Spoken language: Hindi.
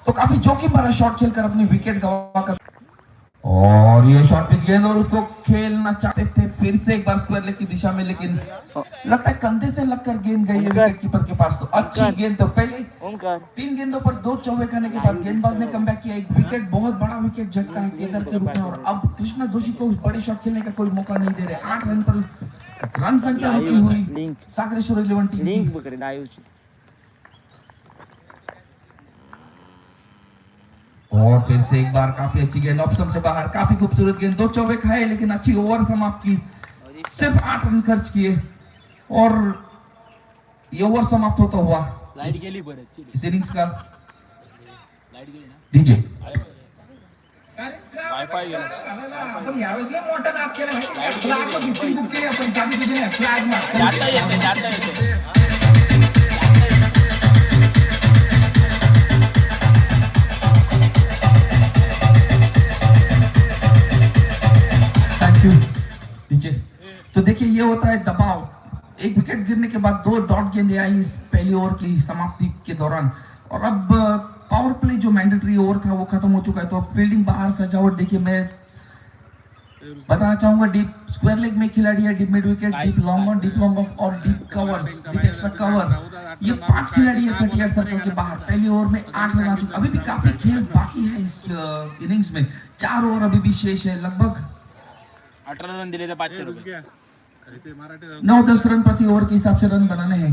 तो काफी जोखिम भरा शॉट खेलकर अपनी विकेट गंवाकर, और ये शॉट पिच गेंद और उसको खेलना चाहते थे फिर से एक बार स्क्वायर लेग की दिशा में, लेकिन लगता है कंधे से लगकर गेंद गई है विकेट कीपर के पास। तो अच्छी गेंद, तो पहले 3 गेंदों पर 2 चौके खाने के बाद गेंदबाज ने कमबैक किया। एक विकेट, बहुत बड़ा विकेट झटका है केदार के रूप में, और अब कृष्णा जोशी को उस बड़े शॉट खेलने का कोई मौका नहीं दे रहे। 8 रन पर रन संख्या रुकी हुई सागरेश्वर 11 टीम की। और फिर से एक बार काफी अच्छी गेंद ऑप्शन से बाहर, काफी खूबसूरत गेंद, 2 चौके खाए लेकिन अच्छी ओवर समाप्त की। सिर्फ 8 रन खर्च किए और ये ओवर समाप्त होता हुआ इस इनिंग्स का। डीजे वाईफाई आपण यावेळेसला मोठा नाद केला माहिती का? आपण सिस्टम बुक केली, आपण साधी सुधी नाही, फ्लॅग मार जाता येते नीचे। तो देखिए ये होता है दबाव। एक विकेट गिरने के बाद 2 डॉट गेंदें आई इस पहली ओवर की समाप्ति के दौरान, और अब पावर प्ले जो मैंडेटरी ओवर था वो खत्म हो चुका है। तो अब फील्डिंग, बाहर सजावट देखिए, मैं बताना चाहूंगा डीप स्क्वायर लेग में खिलाड़ी है, deep mid wicket, deep long on, deep long off और deep covers, deep extra cover, ये 5 खिलाड़ी है 38 सर्कल के बाहर। पहली ओवर में 8 रन आ चुके। अभी भी काफी खेल बाकी है इस इनिंग्स में, 4 ओवर अभी भी शेष है। लगभग 18 रन दिले तर 500 रुपये, 9-10 रन प्रति ओवर के हिसाब से रन बनाने हैं।